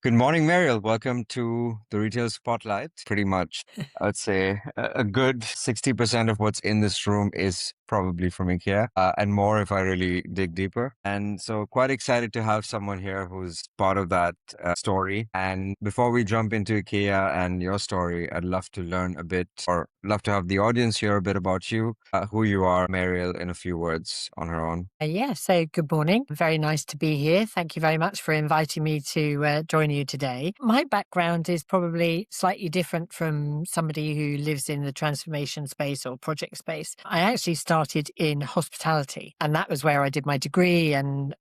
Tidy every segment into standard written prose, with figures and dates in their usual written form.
Good morning, Meriel. Welcome to the Retail Spotlight. Pretty much, I'd say a good 60% of what's in this room is probably from IKEA, and more if I really dig deeper. And so quite excited to have someone here who's part of that story. And before we jump into IKEA and your story, I'd love to learn a bit, or love to have the audience hear a bit about you, who you are, Meriel, in a few words on her own. So good morning. Very nice to be here. Thank you very much for inviting me to join you today. My background is probably slightly different from somebody who lives in the transformation space or project space. I actually started in hospitality, and that was where I did my degree and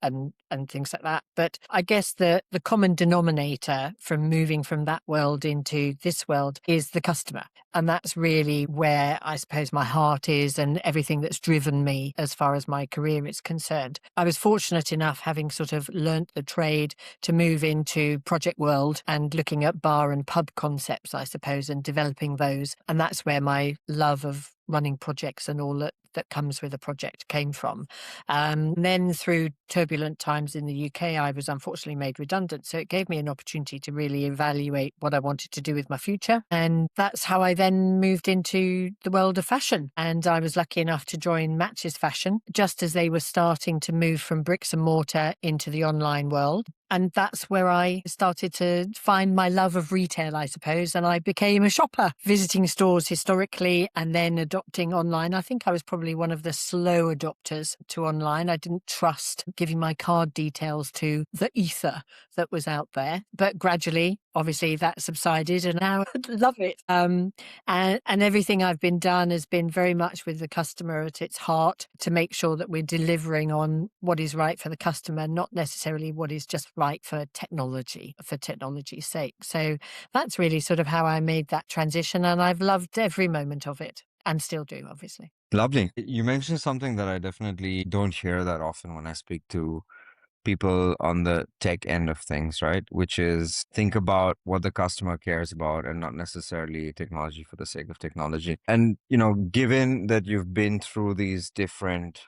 things like that. But I guess the common denominator from moving from that world into this world is the customer. And that's really where I suppose my heart is and everything that's driven me as far as my career is concerned. I was fortunate enough, having sort of learnt the trade, to move into project world and looking at bar and pub concepts, I suppose, and developing those. And that's where my love of running projects and all that comes with a project came from. Then through turbulent times in the UK, I was unfortunately made redundant. So it gave me an opportunity to really evaluate what I wanted to do with my future. And that's how I then moved into the world of fashion. And I was lucky enough to join Matches Fashion just as they were starting to move from bricks and mortar into the online world. And that's where I started to find my love of retail, I suppose. And I became a shopper, visiting stores historically and then adopting online. I think I was probably one of the slow adopters to online. I didn't trust giving my card details to the ether that was out there. But gradually, obviously, that subsided and now I love it. And everything I've been done has been very much with the customer at its heart, to make sure that we're delivering on what is right for the customer, not necessarily what is just right for technology's sake. So that's really sort of how I made that transition, and I've loved every moment of it and still do, obviously. Lovely. You mentioned something that I definitely don't hear that often when I speak to people on the tech end of things, right? Which is think about what the customer cares about and not necessarily technology for the sake of technology. And, given that you've been through these different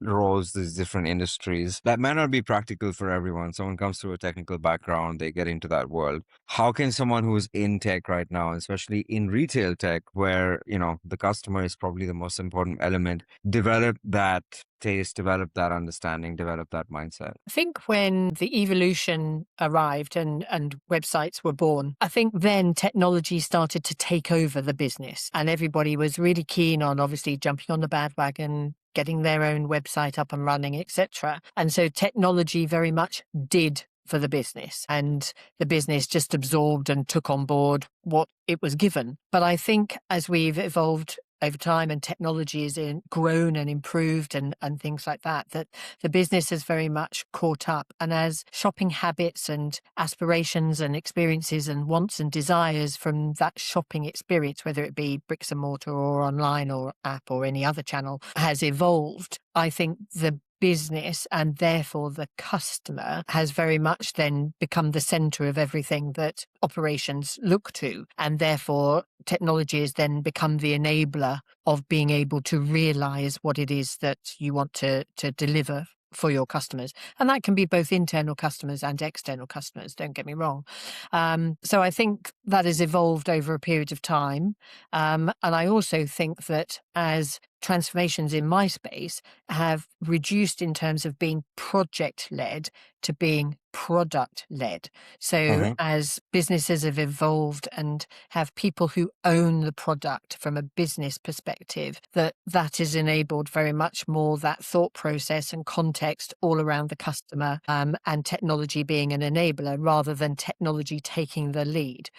roles, these different industries, that may not be practical for everyone. Someone comes through a technical background, they get into that world. How can someone who's in tech right now, especially in retail tech, where, the customer is probably the most important element, develop that taste, develop that understanding, develop that mindset? I think when the evolution arrived and websites were born, I think then technology started to take over the business, and everybody was really keen on obviously jumping on the bandwagon, getting their own website up and running, etc. And so technology very much did for the business, and the business just absorbed and took on board what it was given. But I think as we've evolved over time and technology has grown and improved and things like that, that the business has very much caught up. And as shopping habits and aspirations and experiences and wants and desires from that shopping experience, whether it be bricks and mortar or online or app or any other channel, has evolved, I think the business and therefore the customer has very much then become the center of everything that operations look to. And therefore technology has then become the enabler of being able to realize what it is that you want to deliver for your customers. And that can be both internal customers and external customers, don't get me wrong. So I think that has evolved over a period of time. And I also think that as transformations in my space have reduced in terms of being project-led to being product-led. So as businesses have evolved and have people who own the product from a business perspective, that has enabled very much more that thought process and context all around the customer, and technology being an enabler rather than technology taking the lead.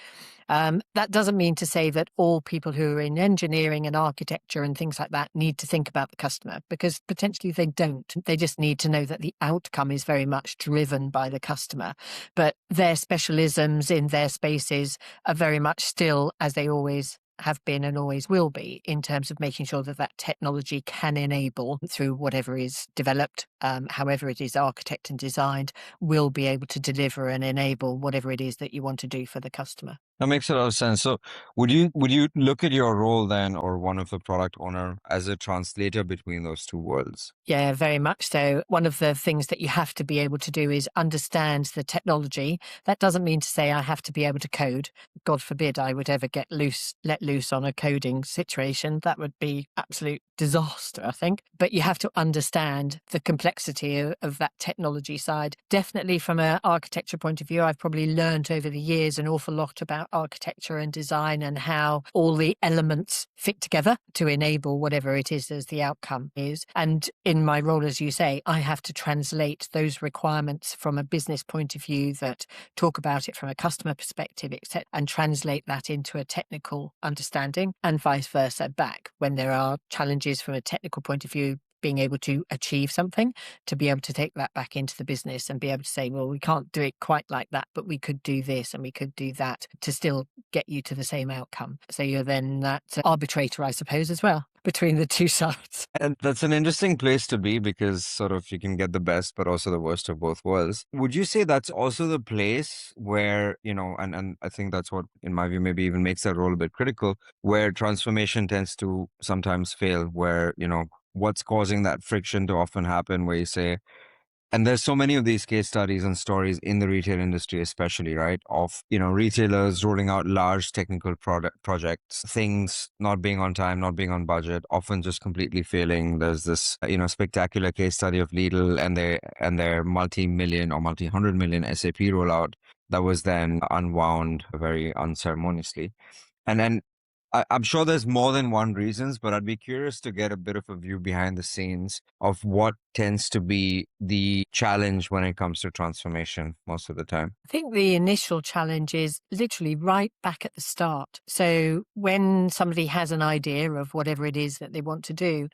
That doesn't mean to say that all people who are in engineering and architecture and things like that need to think about the customer, because potentially they don't. They just need to know that the outcome is very much driven by the customer. But their specialisms in their spaces are very much still, as they always have been and always will be, in terms of making sure that technology can enable through whatever is developed however it is architect and designed, will be able to deliver and enable whatever it is that you want to do for the customer. That makes a lot of sense. So would you look at your role then, or one of the product owner, as a translator between those two worlds? Yeah, very much so. One of the things that you have to be able to do is understand the technology. That doesn't mean to say I have to be able to code. God forbid I would ever let loose on a coding situation. That would be absolute disaster, I think. But you have to understand the complexity of that technology side. Definitely from an architecture point of view, I've probably learned over the years an awful lot about architecture and design and how all the elements fit together to enable whatever it is as the outcome is. And in my role, as you say, I have to translate those requirements from a business point of view that talk about it from a customer perspective, etc., and translate that into a technical understanding, and vice versa back when there are challenges from a technical point of view, being able to achieve something, to be able to take that back into the business and be able to say, well, we can't do it quite like that, but we could do this and we could do that to still get you to the same outcome. So you're then that arbitrator, I suppose, as well, between the two sides. And that's an interesting place to be, because sort of you can get the best, but also the worst of both worlds. Would you say that's also the place where, and I think that's what, in my view, maybe even makes that role a bit critical, where transformation tends to sometimes fail, where, what's causing that friction to often happen, where you say, and there's so many of these case studies and stories in the retail industry, especially, right? Of, retailers rolling out large technical product projects, things not being on time, not being on budget, often just completely failing. There's this, spectacular case study of Lidl and their multi-million or multi-hundred million SAP rollout that was then unwound very unceremoniously. And then I'm sure there's more than one reasons, but I'd be curious to get a bit of a view behind the scenes of what tends to be the challenge when it comes to transformation most of the time. I think the initial challenge is literally right back at the start. So when somebody has an idea of whatever it is that they want to do,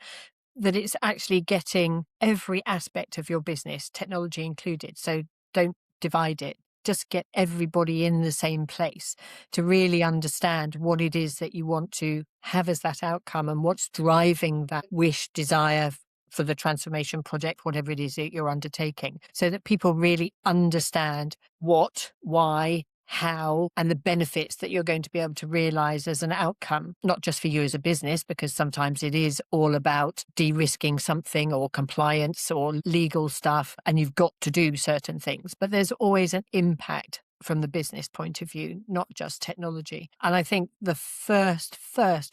that it's actually getting every aspect of your business, technology included. So don't divide it. Just get everybody in the same place to really understand what it is that you want to have as that outcome and what's driving that wish, desire for the transformation project, whatever it is that you're undertaking, so that people really understand what, why, how, and the benefits that you're going to be able to realize as an outcome, not just for you as a business, because sometimes it is all about de-risking something or compliance or legal stuff, and you've got to do certain things, but there's always an impact from the business point of view, not just technology. And I think the first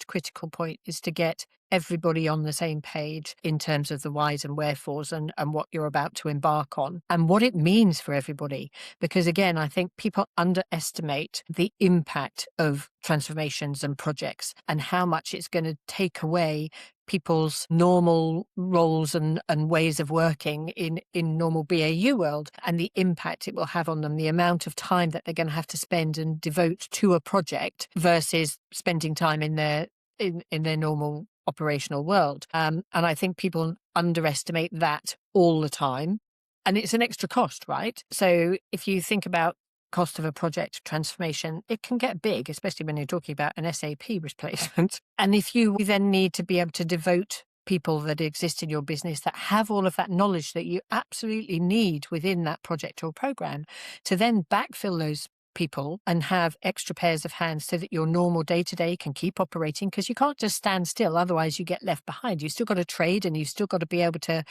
critical point is to get everybody on the same page in terms of the whys and wherefores and what you're about to embark on and what it means for everybody. Because again, I think people underestimate the impact of transformations and projects and how much it's going to take away people's normal roles and ways of working in normal BAU world, and the impact it will have on them, the amount of time that they're going to have to spend and devote to a project versus spending time in their normal operational world. And I think people underestimate that all the time. And it's an extra cost, right? So if you think about cost of a project transformation, it can get big, especially when you're talking about an SAP replacement. And if you then need to be able to devote people that exist in your business that have all of that knowledge that you absolutely need within that project or program to then backfill those people and have extra pairs of hands so that your normal day-to-day can keep operating, because you can't just stand still, otherwise you get left behind. You've still got to trade and you've still got to be able to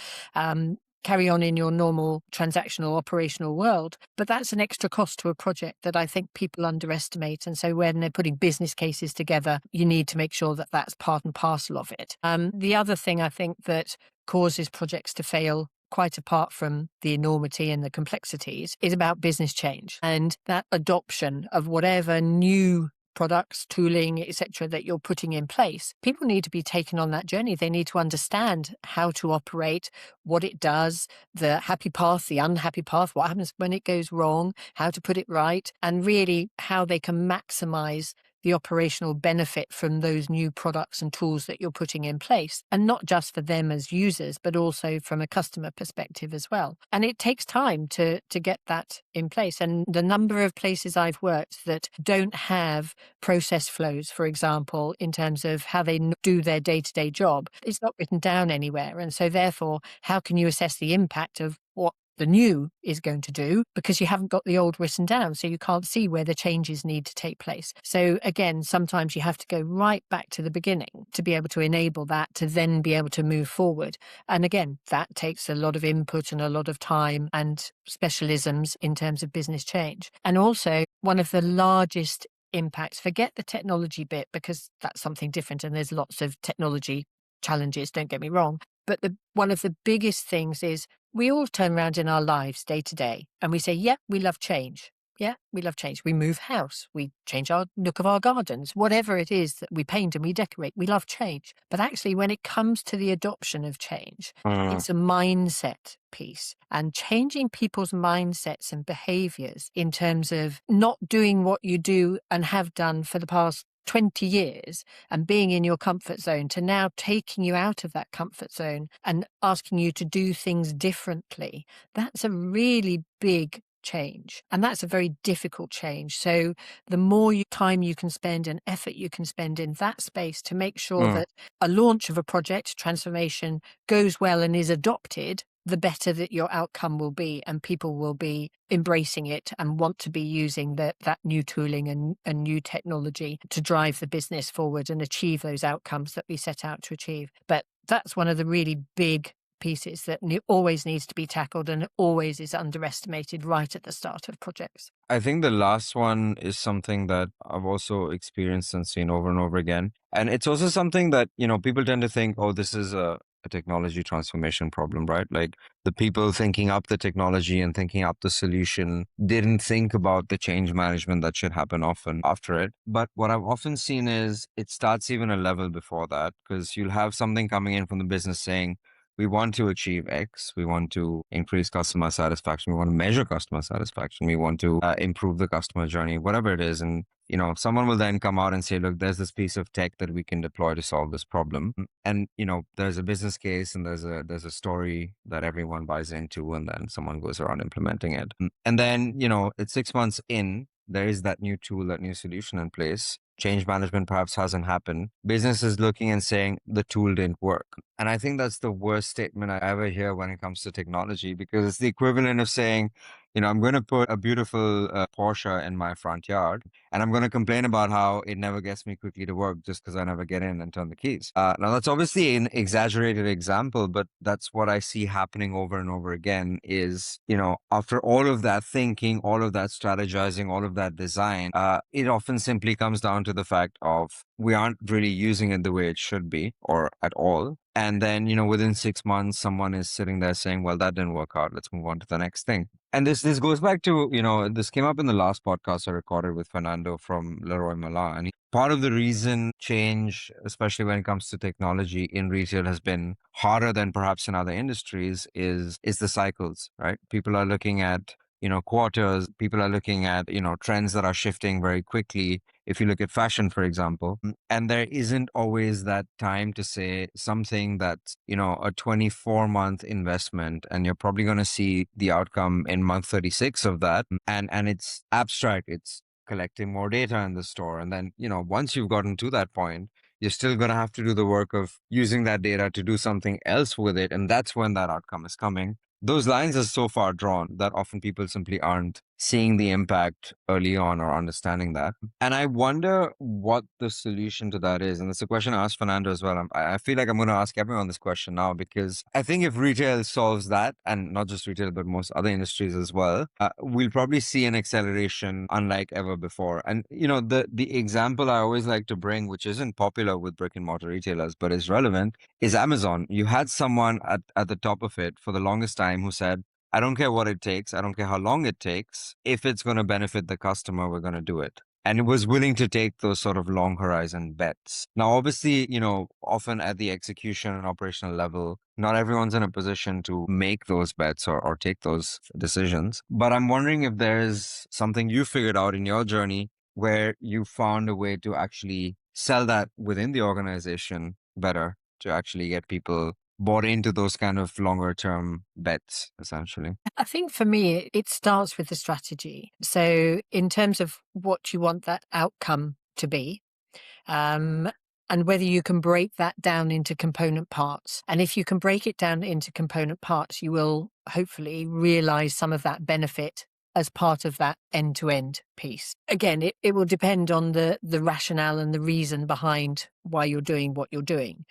carry on in your normal transactional operational world. But that's an extra cost to a project that I think people underestimate. And so when they're putting business cases together, you need to make sure that that's part and parcel of it. The other thing I think that causes projects to fail, quite apart from the enormity and the complexities, is about business change and that adoption of whatever new products, tooling, etc., that you're putting in place. People need to be taken on that journey. They need to understand how to operate, what it does, the happy path, the unhappy path, what happens when it goes wrong, how to put it right, and really how they can maximize the the operational benefit from those new products and tools that you're putting in place. And not just for them as users, but also from a customer perspective as well. And it takes time to get that in place. And the number of places I've worked that don't have process flows, for example, in terms of how they do their day-to-day job, it's not written down anywhere. And so therefore, how can you assess the impact of what the new is going to do, because you haven't got the old written down, so you can't see where the changes need to take place. So again, sometimes you have to go right back to the beginning to be able to enable that, to then be able to move forward. And again, that takes a lot of input and a lot of time and specialisms in terms of business change. And also, one of the largest impacts, forget the technology bit, because that's something different and there's lots of technology challenges, don't get me wrong. But one of the biggest things is we all turn around in our lives day to day and we say, yeah, we love change. Yeah, we love change. We move house. We change our look of our gardens. Whatever it is that we paint and we decorate, we love change. But actually, when it comes to the adoption of change, it's a mindset piece, and changing people's mindsets and behaviors in terms of not doing what you do and have done for the past 20 years and being in your comfort zone to now taking you out of that comfort zone and asking you to do things differently. That's a really big change, and that's a very difficult change. So the more time you can spend and effort you can spend in that space to make sure that a launch of a project transformation goes well and is adopted, the better that your outcome will be, and people will be embracing it and want to be using that new tooling and new technology to drive the business forward and achieve those outcomes that we set out to achieve. But that's one of the really big pieces that always needs to be tackled and always is underestimated right at the start of projects. I think the last one is something that I've also experienced and seen over and over again. And it's also something that, people tend to think, oh, this is a technology transformation problem, right? Like the people thinking up the technology and thinking up the solution didn't think about the change management that should happen often after it. But what I've often seen is it starts even a level before that, because you'll have something coming in from the business saying, we want to achieve X. We want to increase customer satisfaction. We want to measure customer satisfaction. We want to improve the customer journey, whatever it is. And, someone will then come out and say, look, there's this piece of tech that we can deploy to solve this problem. And, there's a business case and there's a story that everyone buys into, and then someone goes around implementing it. And then, it's 6 months in, there is that new tool, that new solution in place. Change management perhaps hasn't happened. Business is looking and saying the tool didn't work. And I think that's the worst statement I ever hear when it comes to technology, because it's the equivalent of saying, I'm going to put a beautiful Porsche in my front yard, and I'm going to complain about how it never gets me quickly to work just because I never get in and turn the keys. Now, that's obviously an exaggerated example, but that's what I see happening over and over again is, after all of that thinking, all of that strategizing, all of that design, it often simply comes down to the fact of we aren't really using it the way it should be or at all. And then, within 6 months, someone is sitting there saying, well, that didn't work out. Let's move on to the next thing. And this goes back to, this came up in the last podcast I recorded with Fernando from Leroy Merlin. And part of the reason change, especially when it comes to technology in retail, has been harder than perhaps in other industries is the cycles, right? People are looking at quarters. People are looking at, trends that are shifting very quickly. If you look at fashion, for example, and there isn't always that time to say something that's, a 24-month investment, and you're probably going to see the outcome in month 36 of that. And it's abstract. It's collecting more data in the store. And then, once you've gotten to that point, you're still going to have to do the work of using that data to do something else with it. And that's when that outcome is coming. Those lines are so far drawn that often people simply aren't seeing the impact early on or understanding that. And I wonder what the solution to that is. And it's a question I asked Fernando as well. I feel like I'm going to ask everyone this question now, because I think if retail solves that, and not just retail, but most other industries as well, we'll probably see an acceleration unlike ever before. And, the example I always like to bring, which isn't popular with brick and mortar retailers, but is relevant, is Amazon. You had someone at the top of it for the longest time who said, I don't care what it takes. I don't care how long it takes. If it's going to benefit the customer, we're going to do it. And it was willing to take those sort of long horizon bets. Now, obviously, often at the execution and operational level, not everyone's in a position to make those bets or take those decisions. But I'm wondering if there's something you figured out in your journey where you found a way to actually sell that within the organization better to actually get people bought into those kind of longer term bets, essentially? I think for me, it starts with the strategy. So, in terms of what you want that outcome to be, um, and whether you can break that down into component parts. And if you can break it down into component parts, you will hopefully realize some of that benefit as part of that end-to-end piece. Again, it will depend on the rationale and the reason behind why you're doing what you're doing.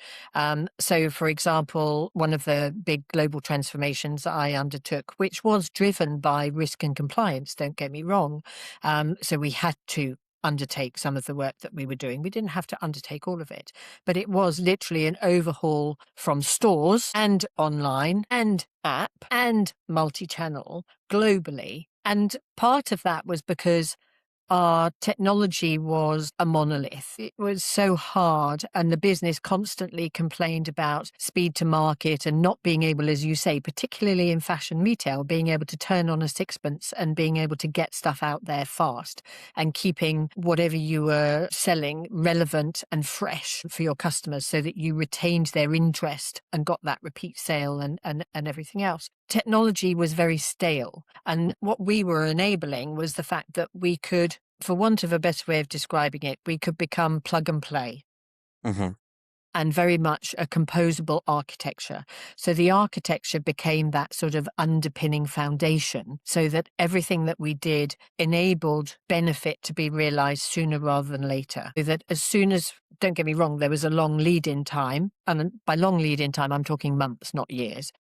So, for example, one of the big global transformations that I undertook, which was driven by risk and compliance, don't get me wrong. So we had to undertake some of the work that we were doing. We didn't have to undertake all of it, but it was literally an overhaul from stores and online and app and multi-channel globally. And part of that was because our technology was a monolith. It was so hard, and the business constantly complained about speed to market and not being able, as you say, particularly in fashion retail, being able to turn on a sixpence and being able to get stuff out there fast and keeping whatever you were selling relevant and fresh for your customers so that you retained their interest and got that repeat sale and everything else. Technology was very stale. And what we were enabling was the fact that we could, for want of a better way of describing it, we could become plug and play Hmm. and very much a composable architecture. So the architecture became that sort of underpinning foundation so that everything that we did enabled benefit to be realized sooner rather than later. So that as soon as, don't get me wrong, there was a long lead in time. And by long lead in time, I'm talking months, not years.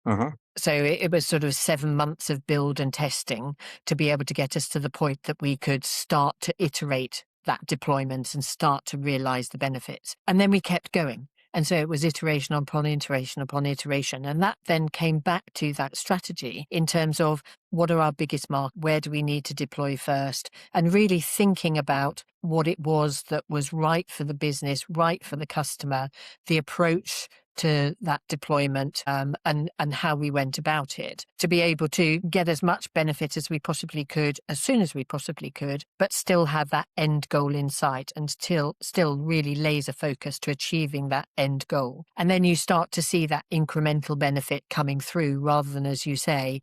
Uh-huh. So it was sort of 7 months of build and testing to be able to get us to the point that we could start to iterate that deployment and start to realize the benefits. And then we kept going. And so it was iteration upon iteration upon iteration. And that then came back to that strategy in terms of what are our biggest markets? Where do we need to deploy first? And really thinking about what it was that was right for the business, right for the customer, the approach to that deployment, and how we went about it to be able to get as much benefit as we possibly could, as soon as we possibly could, but still have that end goal in sight and still really laser focused to achieving that end goal. And then you start to see that incremental benefit coming through rather than, as you say,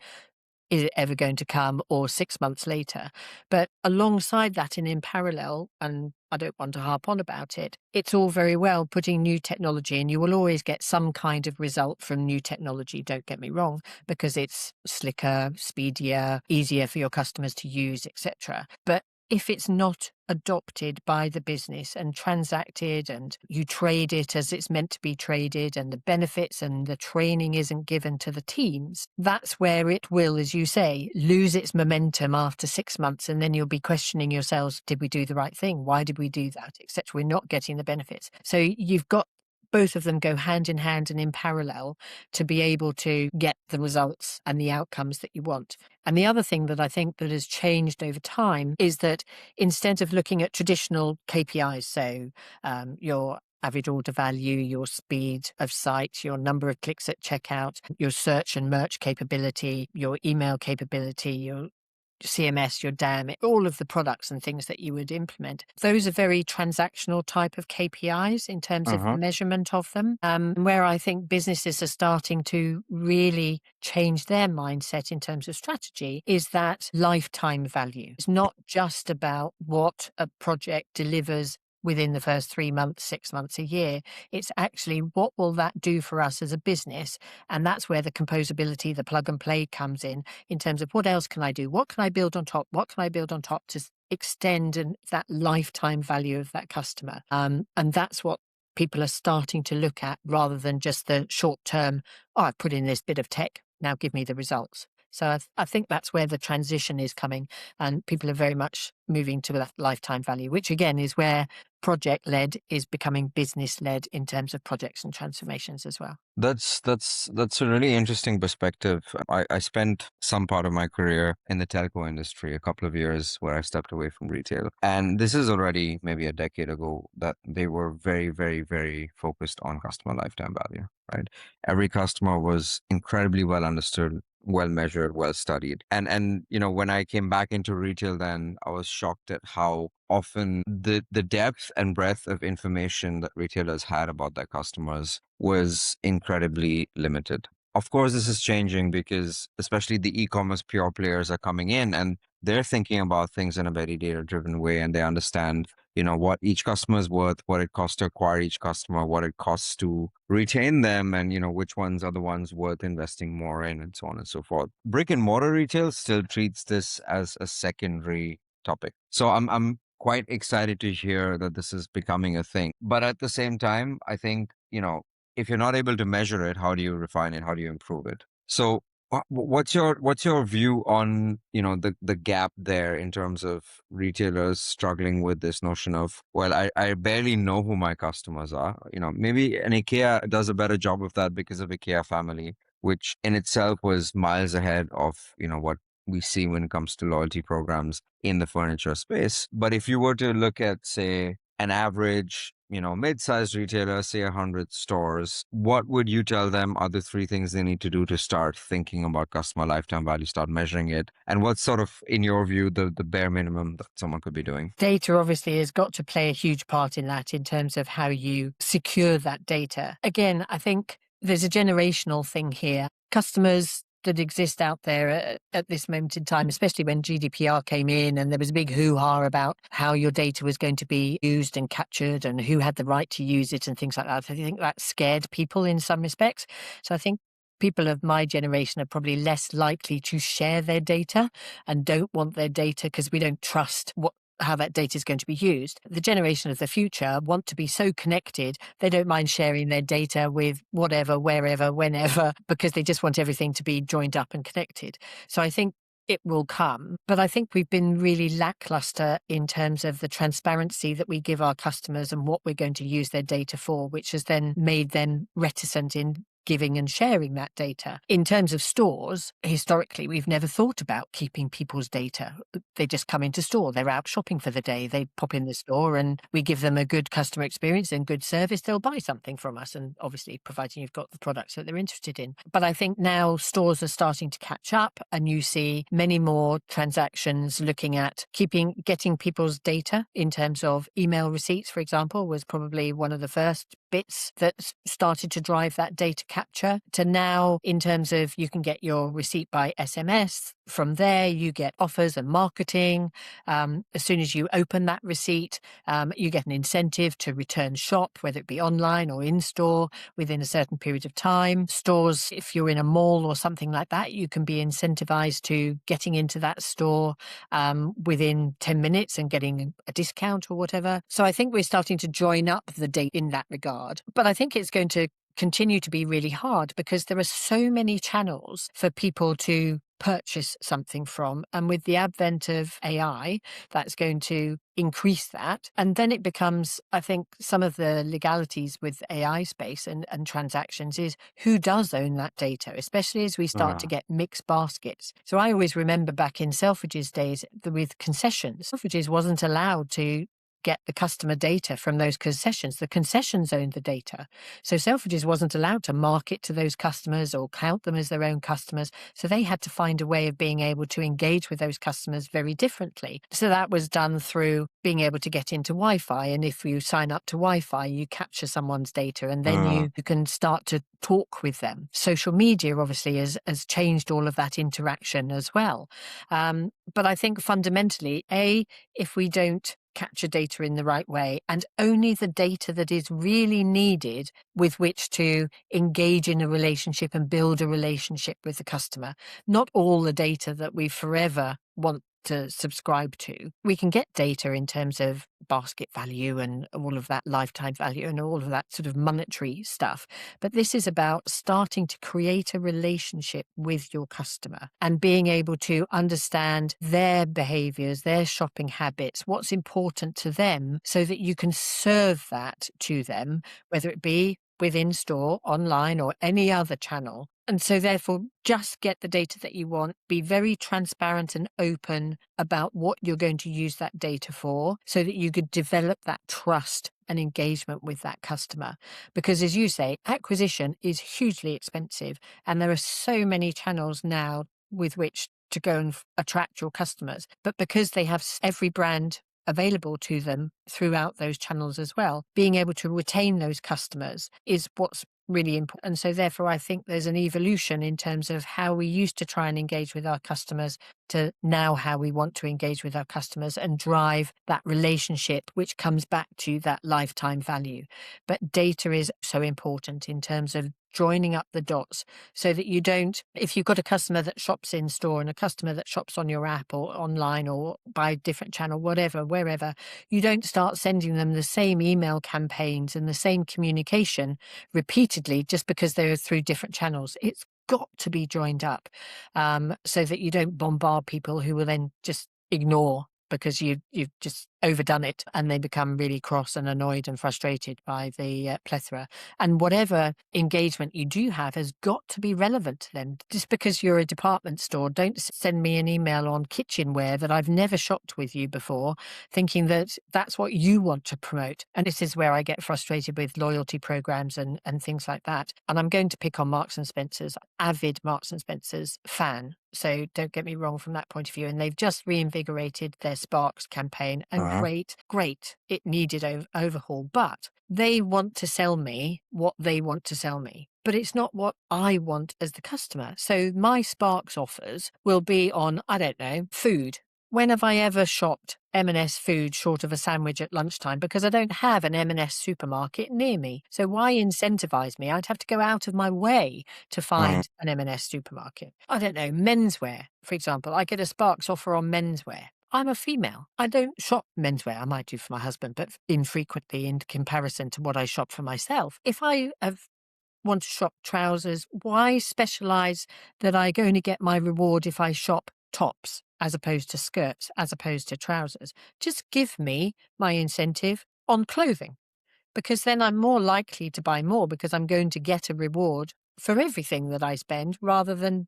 is it ever going to come or 6 months later? But alongside that and in parallel, and I don't want to harp on about it, it's all very well putting new technology, and you will always get some kind of result from new technology, don't get me wrong, because it's slicker, speedier, easier for your customers to use, etc. But if it's not adopted by the business and transacted and you trade it as it's meant to be traded and the benefits and the training isn't given to the teams, that's where it will, as you say, lose its momentum after 6 months. And then you'll be questioning yourselves, did we do the right thing? Why did we do that? Etc. We're not getting the benefits. So you've got both of them go hand in hand and in parallel to be able to get the results and the outcomes that you want. And the other thing that I think that has changed over time is that instead of looking at traditional KPIs, so your average order value, your speed of site, your number of clicks at checkout, your search and merch capability, your email capability, your CMS, your DAM, all of the products and things that you would implement. Those are very transactional type of KPIs in terms of the Uh-huh. measurement of them, where I think businesses are starting to really change their mindset in terms of strategy is that lifetime value. It's not just about what a project delivers within the first 3 months, 6 months, a year. It's actually what will that do for us as a business? And that's where the composability, the plug and play comes in terms of what else can I do? What can I build on top? What can I build on top to extend that lifetime value of that customer? And that's what people are starting to look at rather than just the short term, oh, I've put in this bit of tech, now give me the results. So I think that's where the transition is coming, and people are very much moving to that lifetime value, which again is where project led is becoming business led in terms of projects and transformations as well. That's a really interesting perspective. I spent some part of my career in the telco industry, a couple of years where I stepped away from retail. And this is already maybe a decade ago that they were very, very, very focused on customer lifetime value, right? Every customer was incredibly well understood well measured, well studied. And when I came back into retail, then I was shocked at how often the depth and breadth of information that retailers had about their customers was incredibly limited. Of course, this is changing because especially the e-commerce pure players are coming in and they're thinking about things in a very data-driven way, and they understand, what each customer is worth, what it costs to acquire each customer, what it costs to retain them, and, which ones are the ones worth investing more in, and so on and so forth. Brick and mortar retail still treats this as a secondary topic. So I'm quite excited to hear that this is becoming a thing. But at the same time, I think, if you're not able to measure it, how do you refine it? How do you improve it? So what's your view on, the gap there in terms of retailers struggling with this notion of, well, I barely know who my customers are. Maybe an IKEA does a better job of that because of IKEA family, which in itself was miles ahead of, what we see when it comes to loyalty programs in the furniture space. But if you were to look at, say, an average, mid-sized retailer, say 100 stores, what would you tell them are the three things they need to do to start thinking about customer lifetime value, start measuring it? And what's sort of, in your view, the bare minimum that someone could be doing? Data obviously has got to play a huge part in that in terms of how you secure that data. Again, I think there's a generational thing here. Customers that exist out there at this moment in time, especially when GDPR came in and there was a big hoo-ha about how your data was going to be used and captured and who had the right to use it and things like that. I think that scared people in some respects. So I think people of my generation are probably less likely to share their data and don't want their data because we don't trust how that data is going to be used. The generation of the future want to be so connected, they don't mind sharing their data with whatever, wherever, whenever, because they just want everything to be joined up and connected. So I think it will come, but I think we've been really lackluster in terms of the transparency that we give our customers and what we're going to use their data for, which has then made them reticent in giving and sharing that data. In terms of stores, historically, we've never thought about keeping people's data. They just come into store, they're out shopping for the day, they pop in the store and we give them a good customer experience and good service, they'll buy something from us, and obviously providing you've got the products that they're interested in. But I think now stores are starting to catch up and you see many more transactions looking at getting people's data in terms of email receipts, for example, was probably one of the first bits that started to drive that data capture, to now in terms of you can get your receipt by SMS. From there, you get offers and marketing. As soon as you open that receipt, you get an incentive to return shop, whether it be online or in store, within a certain period of time. Stores, if you're in a mall or something like that, you can be incentivized to getting into that store within 10 minutes and getting a discount or whatever. So I think we're starting to join up the data in that regard. But I think it's going to continue to be really hard because there are so many channels for people to purchase something from. And with the advent of AI, that's going to increase that. And then it becomes, I think, some of the legalities with AI space and transactions is who does own that data, especially as we start to get mixed baskets. So I always remember back in Selfridges days with concessions, Selfridges wasn't allowed to get the customer data from those concessions. The concessions owned the data. So Selfridges wasn't allowed to market to those customers or count them as their own customers. So they had to find a way of being able to engage with those customers very differently. So that was done through being able to get into Wi-Fi. And if you sign up to Wi-Fi, you capture someone's data and then you can start to talk with them. Social media obviously has changed all of that interaction as well. But I think fundamentally, if we don't capture data in the right way and only the data that is really needed with which to engage in a relationship and build a relationship with the customer, not all the data that we forever want to subscribe to. We can get data in terms of basket value and all of that lifetime value and all of that sort of monetary stuff. But this is about starting to create a relationship with your customer and being able to understand their behaviors, their shopping habits, what's important to them so that you can serve that to them, whether it be within store, online, or any other channel. And so therefore, just get the data that you want, be very transparent and open about what you're going to use that data for so that you could develop that trust and engagement with that customer. Because as you say, acquisition is hugely expensive and there are so many channels now with which to go and attract your customers. But because they have every brand available to them throughout those channels as well, being able to retain those customers is what's really important. And so therefore, I think there's an evolution in terms of how we used to try and engage with our customers to now how we want to engage with our customers and drive that relationship, which comes back to that lifetime value. But data is so important in terms of joining up the dots so that you don't, if you've got a customer that shops in store and a customer that shops on your app or online or by a different channel, whatever, wherever, you don't start sending them the same email campaigns and the same communication repeatedly just because they're through different channels. It's got to be joined up so that you don't bombard people who will then just ignore because you've just overdone it and they become really cross and annoyed and frustrated by the plethora. And whatever engagement you do have has got to be relevant to them. Just because you're a department store, don't send me an email on kitchenware that I've never shopped with you before, thinking that that's what you want to promote. And this is where I get frustrated with loyalty programs and things like that. And I'm going to pick on Marks and Spencer's, avid Marks and Spencer's fan. So don't get me wrong from that point of view. And they've just reinvigorated their Sparks campaign and great. It needed overhaul, but they want to sell me what they want to sell me. But it's not what I want as the customer. So my Sparks offers will be on, I don't know, food. When have I ever shopped M&S food short of a sandwich at lunchtime? Because I don't have an M&S supermarket near me. So why incentivize me? I'd have to go out of my way to find an M&S supermarket. I don't know, menswear, for example. I get a Sparks offer on menswear. I'm a female. I don't shop menswear. I might do for my husband, but infrequently in comparison to what I shop for myself. If I want to shop trousers, why specialize that I go and get my reward if I shop tops as opposed to skirts, as opposed to trousers? Just give me my incentive on clothing, because then I'm more likely to buy more because I'm going to get a reward for everything that I spend rather than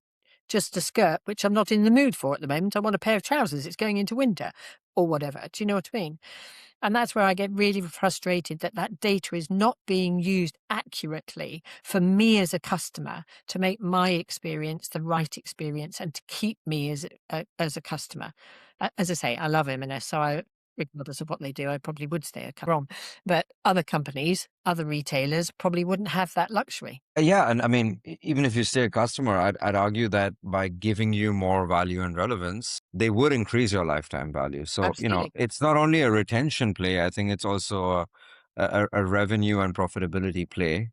just a skirt, which I'm not in the mood for at the moment. I want a pair of trousers. It's going into winter or whatever. Do you know what I mean? And that's where I get really frustrated that that data is not being used accurately for me as a customer to make my experience the right experience and to keep me as a customer. As I say, I love M&S, so regardless of what they do, I probably would stay a customer. But other companies, other retailers probably wouldn't have that luxury. Yeah, and I mean, even if you stay a customer, I'd argue that by giving you more value and relevance, they would increase your lifetime value. So, Absolutely. it's not only a retention play, I think it's also a revenue and profitability play.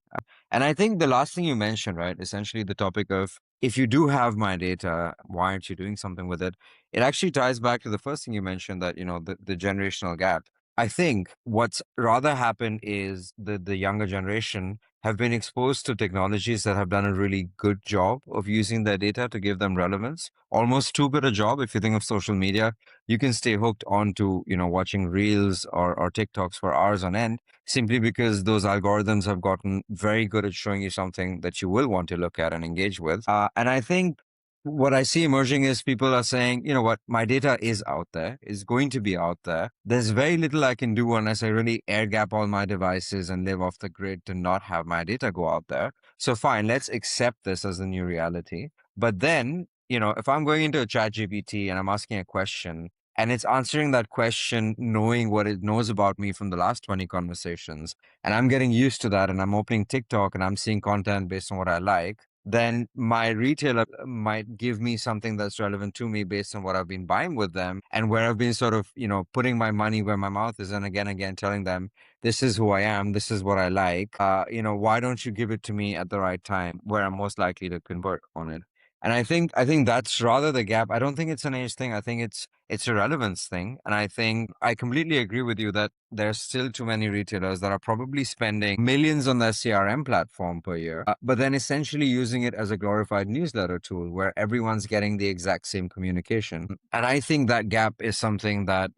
And I think the last thing you mentioned, right, essentially the topic of if you do have my data, why aren't you doing something with it? It actually ties back to the first thing you mentioned that, the generational gap. I think what's rather happened is the younger generation have been exposed to technologies that have done a really good job of using their data to give them relevance. Almost too good a job. If you think of social media, you can stay hooked on to, watching reels or TikToks for hours on end, simply because those algorithms have gotten very good at showing you something that you will want to look at and engage with. And I think what I see emerging is people are saying, you know what, my data is out there, is going to be out there. There's very little I can do unless I really air gap all my devices and live off the grid to not have my data go out there. So fine, let's accept this as the new reality. But then, if I'm going into a chat GPT and I'm asking a question and it's answering that question, knowing what it knows about me from the last 20 conversations, and I'm getting used to that and I'm opening TikTok and I'm seeing content based on what I like, then my retailer might give me something that's relevant to me based on what I've been buying with them and where I've been sort of, putting my money where my mouth is. And again, telling them, this is who I am. This is what I like. Why don't you give it to me at the right time where I'm most likely to convert on it? And I think that's rather the gap. I don't think it's an age thing. I think it's a relevance thing. And I think I completely agree with you that there's still too many retailers that are probably spending millions on their CRM platform per year, but then essentially using it as a glorified newsletter tool where everyone's getting the exact same communication. And I think that gap is something that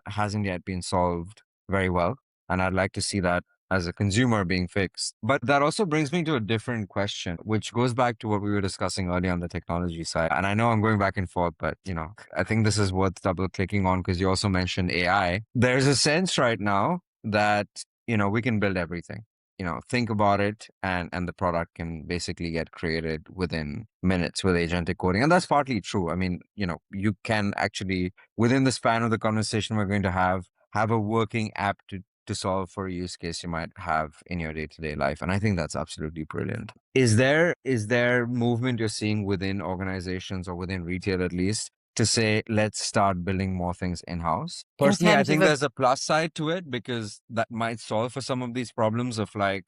hasn't yet been solved very well. And I'd like to see that as a consumer being fixed. But that also brings me to a different question, which goes back to what we were discussing earlier on the technology side. And I know I'm going back and forth, but I think this is worth double clicking on because you also mentioned AI. There's a sense right now that, we can build everything. Think about it, and the product can basically get created within minutes with agentic coding. And that's partly true. I mean, you can actually, within the span of the conversation we're going to have a working app to solve for a use case you might have in your day-to-day life. And I think that's absolutely brilliant. Is there movement you're seeing within organizations or within retail at least to say, let's start building more things in-house? In Personally, I terms of think a there's a plus side to it because that might solve for some of these problems of like,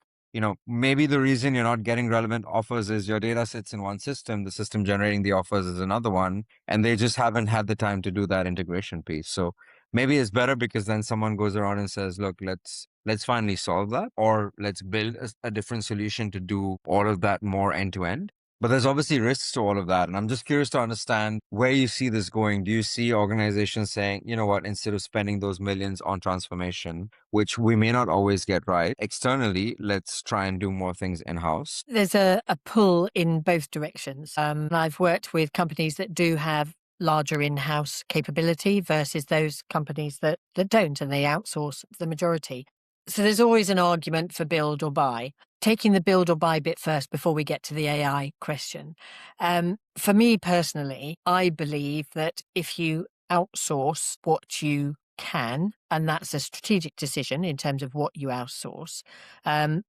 maybe the reason you're not getting relevant offers is your data sits in one system, the system generating the offers is another one, and they just haven't had the time to do that integration piece. So maybe it's better because then someone goes around and says, look, let's finally solve that, or let's build a different solution to do all of that more end to end. But there's obviously risks to all of that. And I'm just curious to understand where you see this going. Do you see organizations saying, you know what, instead of spending those millions on transformation, which we may not always get right externally, let's try and do more things in-house? There's a pull in both directions. I've worked with companies that do have larger in-house capability versus those companies that don't, and they outsource the majority. So there's always an argument for build or buy. Taking the build or buy bit first before we get to the AI question. For me personally, I believe that if you outsource what you can, and that's a strategic decision in terms of what you outsource,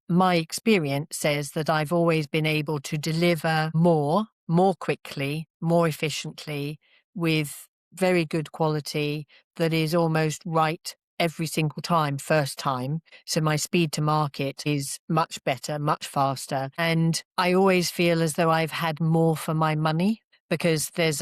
my experience says that I've always been able to deliver more quickly, more efficiently, with very good quality that is almost right every single time, first time. So my speed to market is much better, much faster. And I always feel as though I've had more for my money because there's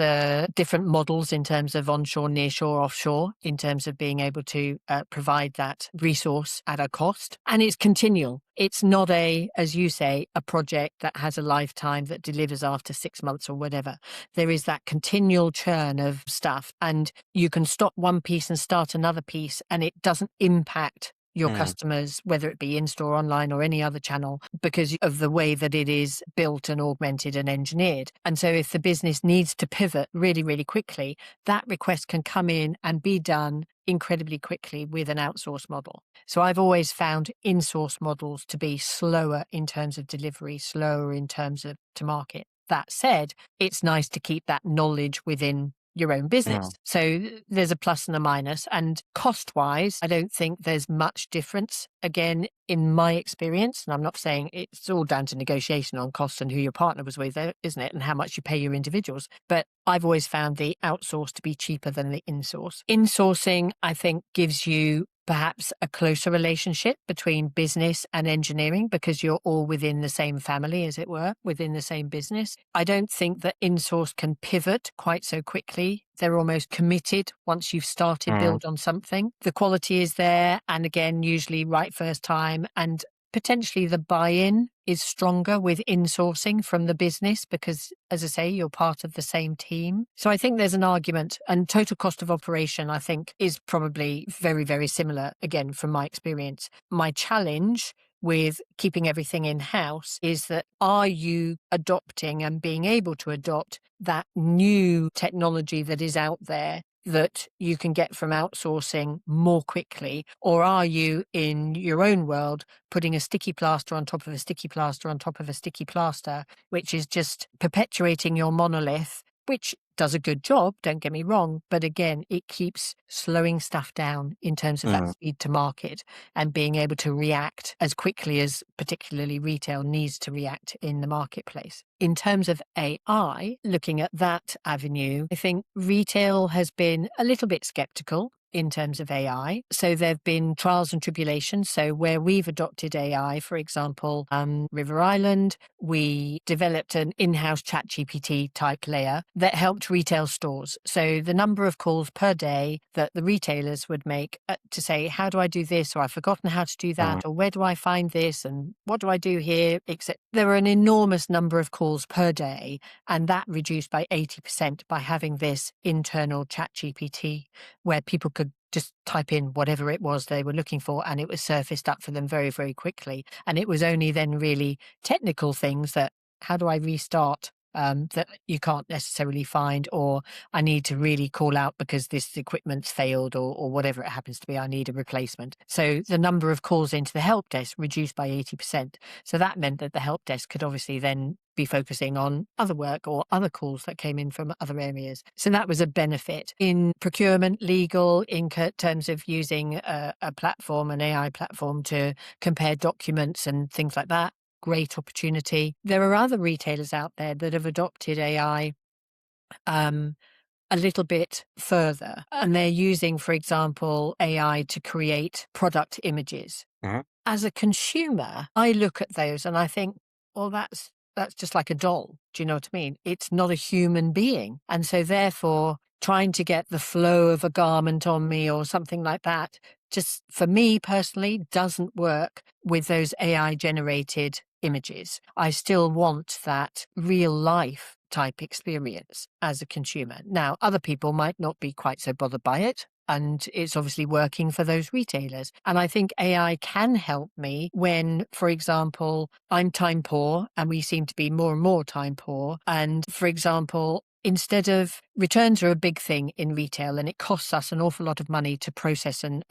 different models in terms of onshore, nearshore, offshore, in terms of being able to provide that resource at a cost. And it's continual. It's not as you say, a project that has a lifetime that delivers after 6 months or whatever. There is that continual churn of stuff, and you can stop one piece and start another piece, and it doesn't impact your customers, whether it be in-store, online, or any other channel, because of the way that it is built and augmented and engineered. And so if the business needs to pivot really, really quickly, that request can come in and be done incredibly quickly with an outsource model. So I've always found in-source models to be slower in terms of delivery, slower in terms of to market. That said, it's nice to keep that knowledge within your own business. So there's a plus and a minus. And cost-wise, I don't think there's much difference. Again, in my experience, and I'm not saying it's all down to negotiation on costs and who your partner was with, isn't it? And how much you pay your individuals. But I've always found the outsource to be cheaper than the insource. Insourcing, I think, gives you perhaps a closer relationship between business and engineering because you're all within the same family, as it were, within the same business. I don't think that in-source can pivot quite so quickly. They're almost committed once you've started build on something. The quality is there, and again, usually right first time, and potentially the buy-in is stronger with insourcing from the business because, as I say, you're part of the same team. So I think there's an argument, and total cost of operation, I think, is probably very, very similar, again, from my experience. My challenge with keeping everything in-house is that are you adopting and being able to adopt that new technology that is out there that you can get from outsourcing more quickly? Or are you in your own world putting a sticky plaster on top of a sticky plaster on top of a sticky plaster, which is just perpetuating your monolith, which does a good job, don't get me wrong, but again, it keeps slowing stuff down in terms of that speed to market and being able to react as quickly as particularly retail needs to react in the marketplace. In terms of AI, looking at that avenue, I think retail has been a little bit skeptical in terms of AI. So there have been trials and tribulations. So where we've adopted AI, for example, River Island, we developed an in-house ChatGPT type layer that helped retail stores. So the number of calls per day that the retailers would make to say, how do I do this? Or I've forgotten how to do that. Or where do I find this? And what do I do here? Except there were an enormous number of calls per day. And that reduced by 80% by having this internal ChatGPT where people could could just type in whatever it was they were looking for, and it was surfaced up for them very, very quickly. And it was only then really technical things that, how do I restart? That you can't necessarily find, or I need to really call out because this equipment's failed, or whatever it happens to be, I need a replacement. So the number of calls into the help desk reduced by 80%. So that meant that the help desk could obviously then be focusing on other work or other calls that came in from other areas. So that was a benefit. In procurement, legal, in terms of using a platform, an AI platform, to compare documents and things like that, great opportunity. There are other retailers out there that have adopted AI a little bit further, and they're using, for example, AI to create product images. Mhm. As a consumer, I look at those and I think, well, that's just like a doll. Do you know what I mean? It's not a human being. And so therefore, trying to get the flow of a garment on me or something like that, just for me personally, doesn't work with those AI generated images. I still want that real life type experience as a consumer. Now, other people might not be quite so bothered by it, and it's obviously working for those retailers. And I think AI can help me when, for example, I'm time poor, and we seem to be more and more time poor. And for example, instead of, returns are a big thing in retail, and it costs us an awful lot of money to process and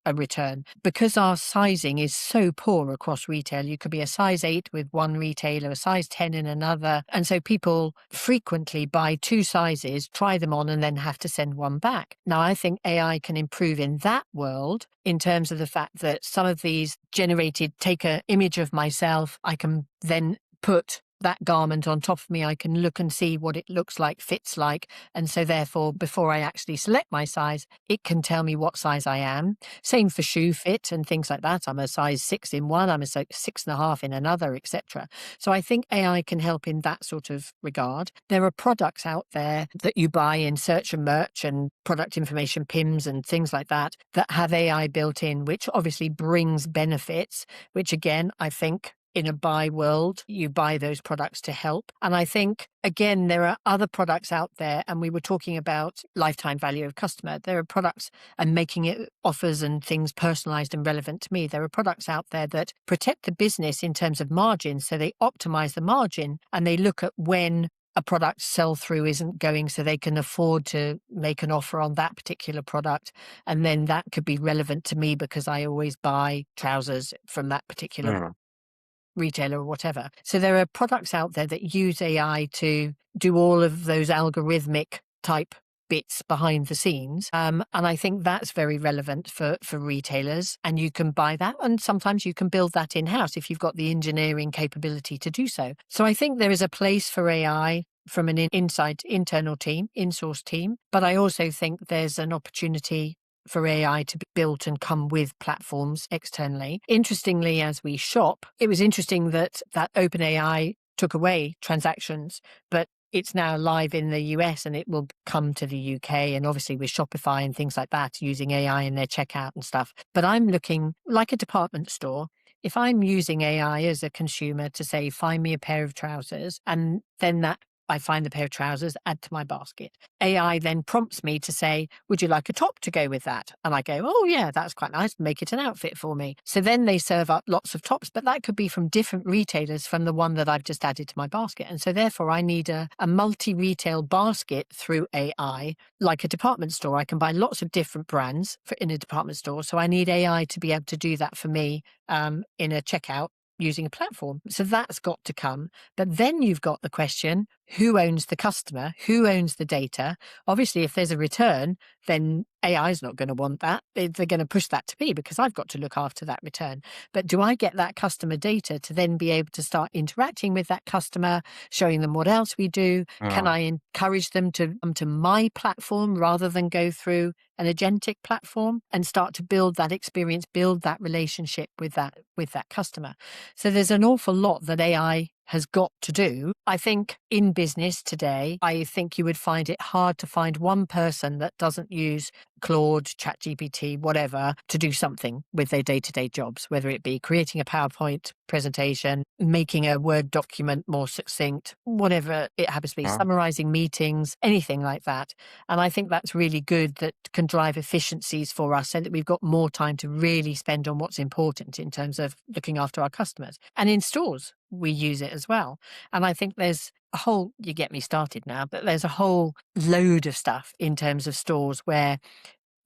a return. Because our sizing is so poor across retail, you could be a size 8 with one retailer, a size 10 in another. And so people frequently buy 2 sizes, try them on, and then have to send one back. Now, I think AI can improve in that world in terms of the fact that some of these generated, take an image of myself, I can then put that garment on top of me, I can look and see what it looks like, fits like. And so therefore, before I actually select my size, it can tell me what size I am. Same for shoe fit and things like that. I'm a size 6 in one, I'm a 6.5 in another, etc. So I think AI can help in that sort of regard. There are products out there that you buy in search and merch and product information PIMs and things like that that have AI built in, which obviously brings benefits, which again, I think in a buy world, you buy those products to help. And I think, again, there are other products out there, and we were talking about lifetime value of customer. There are products and making it offers and things personalized and relevant to me. There are products out there that protect the business in terms of margin. So they optimize the margin, and they look at when a product sell through isn't going, so they can afford to make an offer on that particular product. And then that could be relevant to me because I always buy trousers from that particular Mhm. retailer or whatever. So there are products out there that use AI to do all of those algorithmic type bits behind the scenes. And I think that's very relevant for retailers, and you can buy that. And sometimes you can build that in-house if you've got the engineering capability to do so. So I think there is a place for AI from an internal team, in-source team. But I also think there's an opportunity for AI to be built and come with platforms externally. Interestingly, as we shop, it was interesting that OpenAI took away transactions, but it's now live in the US and it will come to the UK, and obviously with Shopify and things like that using AI in their checkout and stuff. But I'm looking like a department store. If I'm using AI as a consumer to say, find me a pair of trousers, and then that I find the pair of trousers, add to my basket. AI then prompts me to say, would you like a top to go with that? And I go, oh yeah, that's quite nice. Make it an outfit for me. So then they serve up lots of tops, but that could be from different retailers from the one that I've just added to my basket. And so therefore I need a multi-retail basket through AI, like a department store. I can buy lots of different brands in a department store. So I need AI to be able to do that for me in a checkout using a platform. So that's got to come. But then you've got the question, who owns the customer? Who owns the data? Obviously, if there's a return, then AI is not going to want that. They're going to push that to me because I've got to look after that return. But do I get that customer data to then be able to start interacting with that customer, showing them what else we do? Can Mhm. I encourage them to come to my platform rather than go through an agentic platform and start to build that experience, build that relationship with that customer? So there's an awful lot that AI has got to do. I think in business today, I think you would find it hard to find one person that doesn't use Claude, ChatGPT, whatever, to do something with their day-to-day jobs, whether it be creating a PowerPoint presentation, making a Word document more succinct, whatever it happens to be, Huh? summarizing meetings, anything like that. And I think that's really good, that can drive efficiencies for us so that we've got more time to really spend on what's important in terms of looking after our customers. And in stores, we use it as well. And I think there's a whole, you get me started now, but there's a whole load of stuff in terms of stores where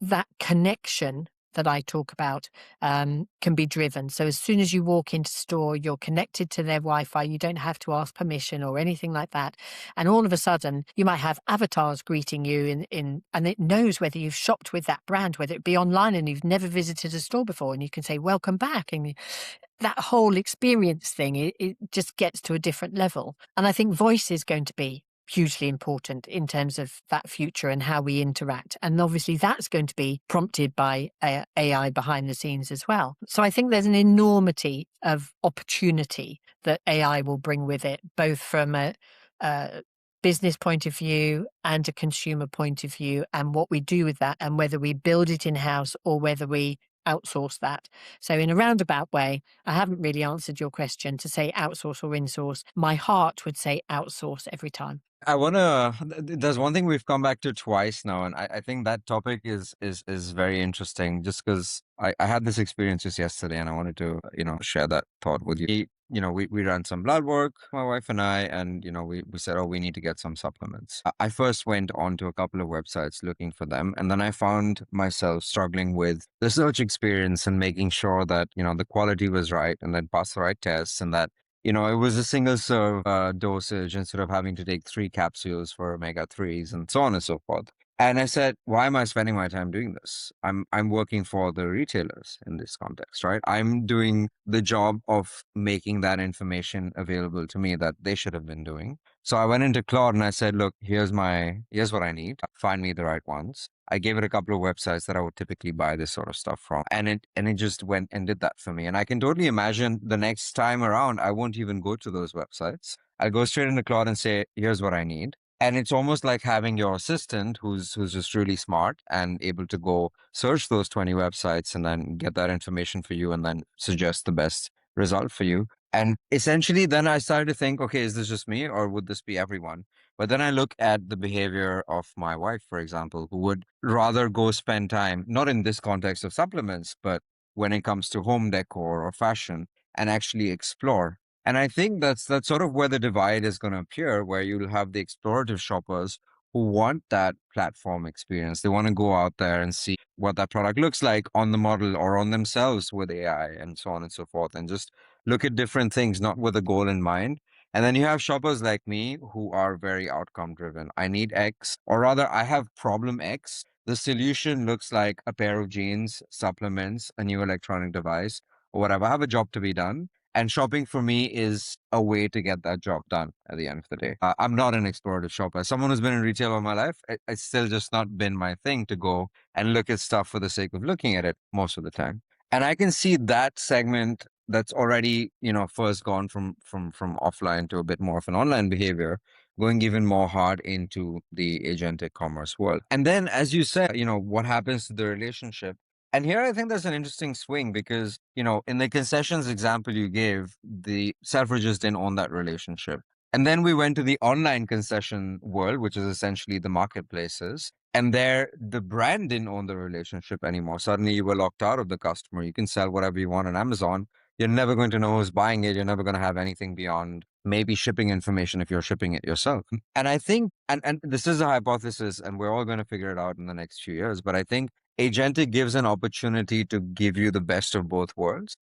that connection that I talk about can be driven. So as soon as you walk into store, you're connected to their Wi-Fi. You don't have to ask permission or anything like that. And all of a sudden, you might have avatars greeting you and it knows whether you've shopped with that brand, whether it be online and you've never visited a store before, and you can say welcome back. And that whole experience thing, it just gets to a different level. And I think voice is going to be hugely important in terms of that future and how we interact. And obviously that's going to be prompted by AI behind the scenes as well. So I think there's an enormity of opportunity that AI will bring with it, both from a business point of view and a consumer point of view, and what we do with that, and whether we build it in-house or whether we outsource that. So in a roundabout way, I haven't really answered your question to say outsource or insource. My heart would say outsource every time. I wanna. There's one thing we've come back to twice now, and I think that topic is very interesting. Just because I had this experience just yesterday, and I wanted to share that thought with you. We ran some blood work, my wife and I, and we said, oh, we need to get some supplements. I first went onto a couple of websites looking for them, and then I found myself struggling with the search experience and making sure that the quality was right, and then pass the right tests, and that it was a single serve dosage instead of having to take 3 capsules for omega 3s and so on and so forth. And I said, why am I spending my time doing this? I'm working for the retailers in this context, right? I'm doing the job of making that information available to me that they should have been doing. So I went into Claude and I said, look, here's what I need. Find me the right ones. I gave it a couple of websites that I would typically buy this sort of stuff from. And it just went and did that for me. And I can totally imagine the next time around, I won't even go to those websites. I'll go straight into Claude and say, here's what I need. And it's almost like having your assistant who's just really smart and able to go search those 20 websites and then get that information for you and then suggest the best result for you. And essentially, then I started to think, okay, is this just me or would this be everyone? But then I look at the behavior of my wife, for example, who would rather go spend time, not in this context of supplements, but when it comes to home decor or fashion, and actually explore. And I think that's sort of where the divide is going to appear, where you'll have the explorative shoppers who want that platform experience. They want to go out there and see what that product looks like on the model or on themselves with AI and so on and so forth, and just look at different things, not with a goal in mind. And then you have shoppers like me who are very outcome driven. I need X, or rather, I have problem X. The solution looks like a pair of jeans, supplements, a new electronic device, or whatever. I have a job to be done. And shopping for me is a way to get that job done at the end of the day. I'm not an explorative shopper. As someone who's been in retail all my life, it's still just not been my thing to go and look at stuff for the sake of looking at it most of the time. And I can see that segment that's already first gone from offline to a bit more of an online behavior, going even more hard into the agentic commerce world. And then, as you said, what happens to the relationship? And here I think there's an interesting swing because in the concessions example you gave, the Selfridges didn't own that relationship. And then we went to the online concession world, which is essentially the marketplaces. And there, the brand didn't own the relationship anymore. Suddenly, you were locked out of the customer. You can sell whatever you want on Amazon. You're never going to know who's buying it. You're never going to have anything beyond maybe shipping information if you're shipping it yourself. And I think, and this is a hypothesis, and we're all going to figure it out in the next few years, but I think agentic gives an opportunity to give you the best of both worlds.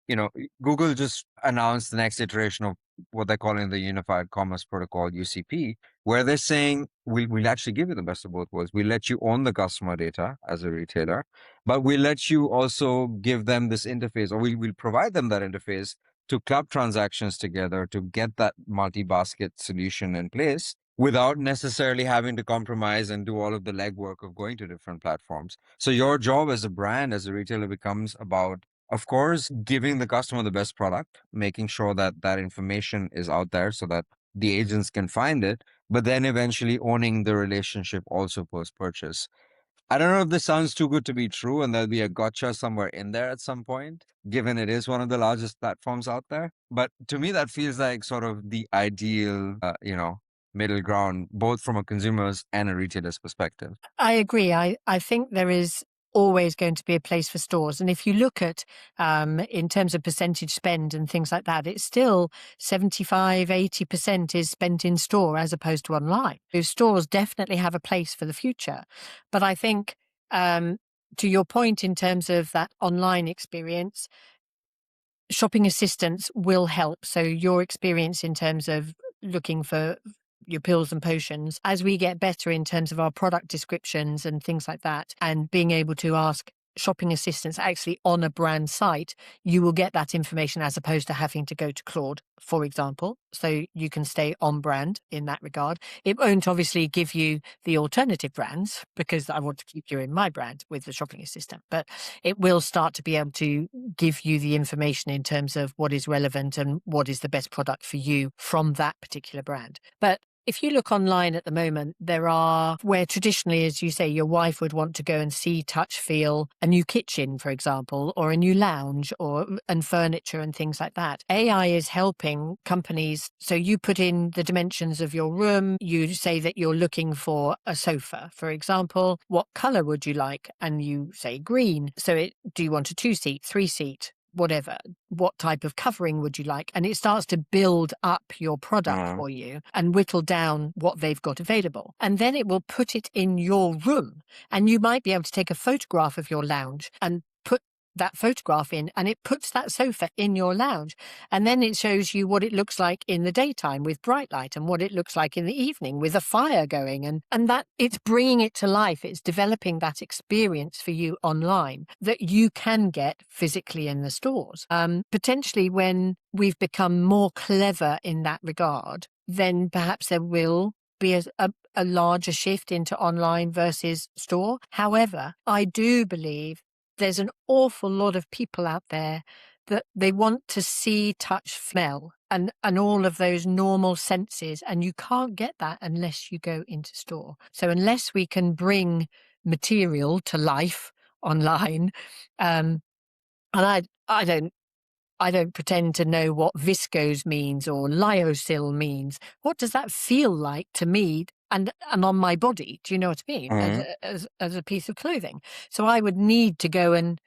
Google just announced the next iteration of what they're calling the Unified Commerce Protocol, UCP, where they're saying we'll actually give you the best of both worlds. We let you own the customer data as a retailer, but we let you also give them this interface, or we'll provide them that interface to club transactions together to get that multi-basket solution in place without necessarily having to compromise and do all of the legwork of going to different platforms. So your job as a brand, as a retailer, becomes about, of course, giving the customer the best product, making sure that that information is out there so that the agents can find it, but then eventually owning the relationship also post-purchase. I don't know if this sounds too good to be true and there'll be a gotcha somewhere in there at some point, given it is one of the largest platforms out there. But to me, that feels like sort of the ideal, middle ground, both from a consumer's and a retailer's perspective. I agree. I think there is always going to be a place for stores. And if you look at in terms of percentage spend and things like that, it's still 75–80% is spent in store as opposed to online. Those stores definitely have a place for the future. But I think to your point in terms of that online experience, shopping assistants will help. So your experience in terms of looking for your pills and potions, as we get better in terms of our product descriptions and things like that, and being able to ask shopping assistants actually on a brand site, you will get that information as opposed to having to go to Claude, for example. So you can stay on brand in that regard. It won't obviously give you the alternative brands because I want to keep you in my brand with the shopping assistant, but it will start to be able to give you the information in terms of what is relevant and what is the best product for you from that particular brand. But if you look online at the moment, there are where traditionally, as you say, your wife would want to go and see, touch, feel a new kitchen, for example, or a new lounge and furniture and things like that. AI is helping companies. So you put in the dimensions of your room. You say that you're looking for a sofa, for example. What color would you like? And you say green. So do you want a 2-seat, 3-seat? Whatever, what type of covering would you like? And it starts to build up your product Uh, for you and whittle down what they've got available. And then it will put it in your room. And you might be able to take a photograph of your lounge and put that photograph in, and it puts that sofa in your lounge. And then it shows you what it looks like in the daytime with bright light and what it looks like in the evening with a fire going. And that it's bringing it to life. It's developing that experience for you online that you can get physically in the stores. Potentially when we've become more clever in that regard, then perhaps there will be a larger shift into online versus store. However, I do believe there's an awful lot of people out there that they want to see, touch, smell, and all of those normal senses. And you can't get that unless you go into store. So unless we can bring material to life online, and I don't pretend to know what viscose means or lyocell means. What does that feel like to me and on my body? Do you know what I mean? mhm. As a piece of clothing. So I would need to go and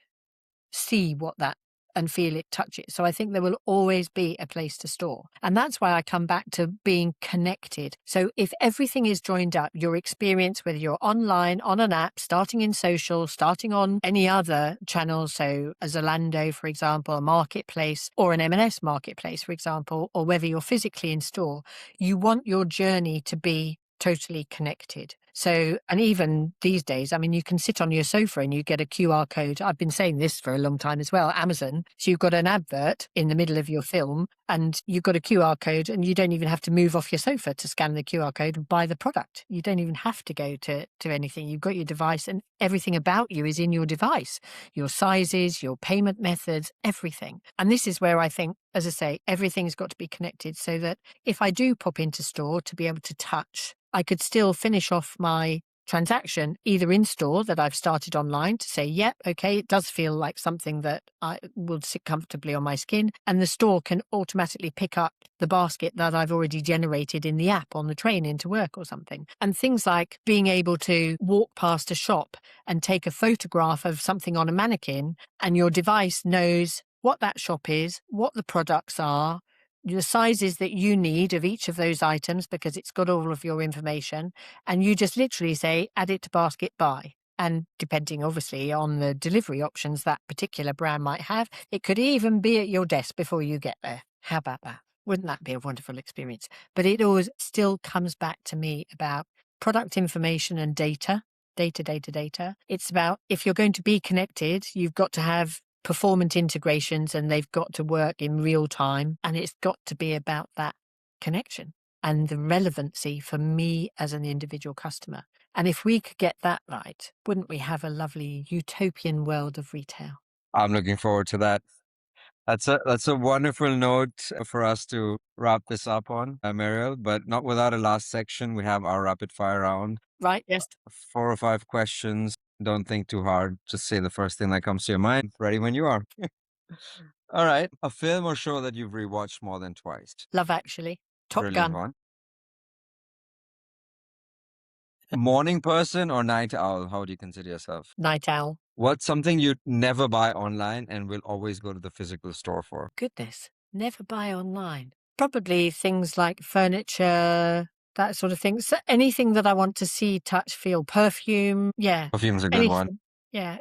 see what that and feel it, touch it. So I think there will always be a place to store. And that's why I come back to being connected. So if everything is joined up, your experience, whether you're online, on an app, starting in social, starting on any other channel, so a Zalando, for example, a marketplace or an M&S marketplace, for example, or whether you're physically in store, you want your journey to be totally connected. So, and even these days, I mean, you can sit on your sofa and you get a QR code. I've been saying this for a long time as well. Amazon. So you've got an advert in the middle of your film and you've got a QR code and you don't even have to move off your sofa to scan the QR code and buy the product. You don't even have to go to anything. You've got your device and everything about you is in your device, your sizes, your payment methods, everything. And this is where I think, as I say, everything's got to be connected so that if I do pop into store to be able to touch, I could still finish off my transaction either in store that I've started online to say, yep, okay, it does feel like something that I will sit comfortably on my skin. And the store can automatically pick up the basket that I've already generated in the app on the train into work or something. And things like being able to walk past a shop and take a photograph of something on a mannequin and your device knows what that shop is, what the products are, the sizes that you need of each of those items because it's got all of your information, and you just literally say, add it to basket, buy. And depending obviously on the delivery options that particular brand might have, it could even be at your desk before you get there. How about that? Wouldn't that be a wonderful experience? But it always still comes back to me about product information and data. Data. It's about if you're going to be connected, you've got to have performant integrations and they've got to work in real time. And it's got to be about that connection and the relevancy for me as an individual customer. And if we could get that right, wouldn't we have a lovely utopian world of retail? I'm looking forward to that. That's a wonderful note for us to wrap this up on, Meriel, but not without a last section. We have our rapid fire round, Right? Yes. 4 or 5 questions. Don't think too hard. Just say the first thing that comes to your mind. Ready when you are. All right. A film or show that you've rewatched more than twice. Love Actually. Top Brilliant Gun. one. Morning person or night owl? How would you consider yourself? Night Owl. What's something you'd never buy online and will always go to the physical store for? Goodness. Never buy online. Probably things like furniture, that sort of thing. So anything that I want to see, touch, feel. Perfume. Yeah. Perfume's a good one. Anything. Yeah.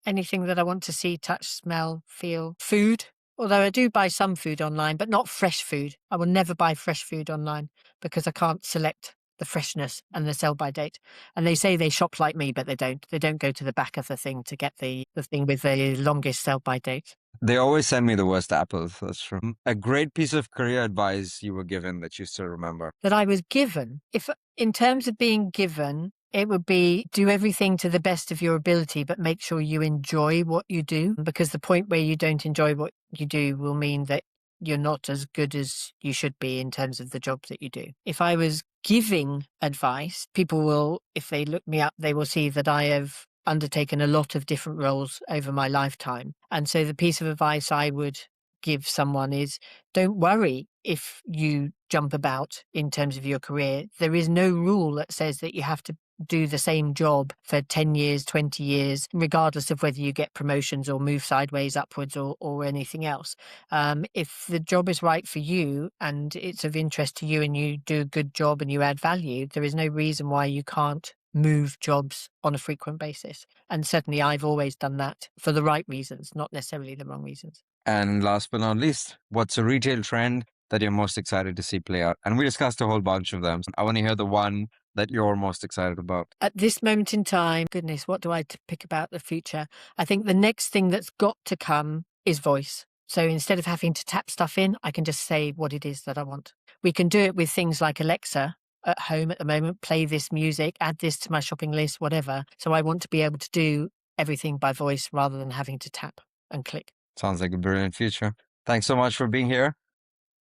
Anything that I want to see, touch, smell, feel. Food. Although I do buy some food online, but not fresh food. I will never buy fresh food online because I can't select the freshness and the sell by date. And they say they shop like me, but they don't. They don't go to the back of the thing to get the thing with the longest sell by date. They always send me the worst apples. That's true. A great piece of career advice you were given that you still remember. That I was given, if in terms of being given, it would be do everything to the best of your ability, but make sure you enjoy what you do, because the point where you don't enjoy what you do will mean that you're not as good as you should be in terms of the job that you do. If I was giving advice, people will, if they look me up, they will see that I have undertaken a lot of different roles over my lifetime. And so the piece of advice I would give someone is don't worry if you jump about in terms of your career. There is no rule that says that you have to do the same job for 10 years, 20 years, regardless of whether you get promotions or move sideways, upwards, or anything else. If the job is right for you and it's of interest to you and you do a good job and you add value, there is no reason why you can't move jobs on a frequent basis. And certainly I've always done that for the right reasons, not necessarily the wrong reasons. And last but not least, what's a retail trend that you're most excited to see play out? And we discussed a whole bunch of them. I want to hear the one that you're most excited about. At this moment in time, goodness, what do I pick about the future? I think the next thing that's got to come is voice. So instead of having to tap stuff in, I can just say what it is that I want. We can do it with things like Alexa at home at the moment, play this music, add this to my shopping list, whatever. So I want to be able to do everything by voice rather than having to tap and click. Sounds like a brilliant future. Thanks so much for being here.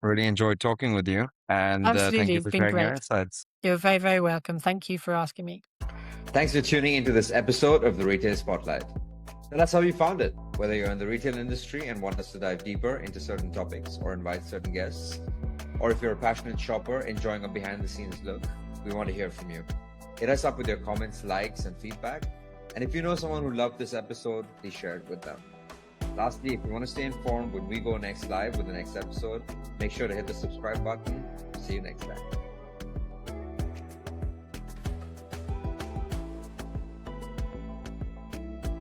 Really enjoyed talking with you. And thank Absolutely, you it's for been sharing your great. insights. You're very, very welcome. Thank you for asking me. Thanks for tuning into this episode of the Retail Spotlight. And that's how we found it. Whether you're in the retail industry and want us to dive deeper into certain topics or invite certain guests, or if you're a passionate shopper enjoying a behind-the-scenes look, we want to hear from you. Hit us up with your comments, likes, and feedback. And if you know someone who loved this episode, please share it with them. Lastly, if you want to stay informed when we go next live with the next episode, make sure to hit the subscribe button. See you next time.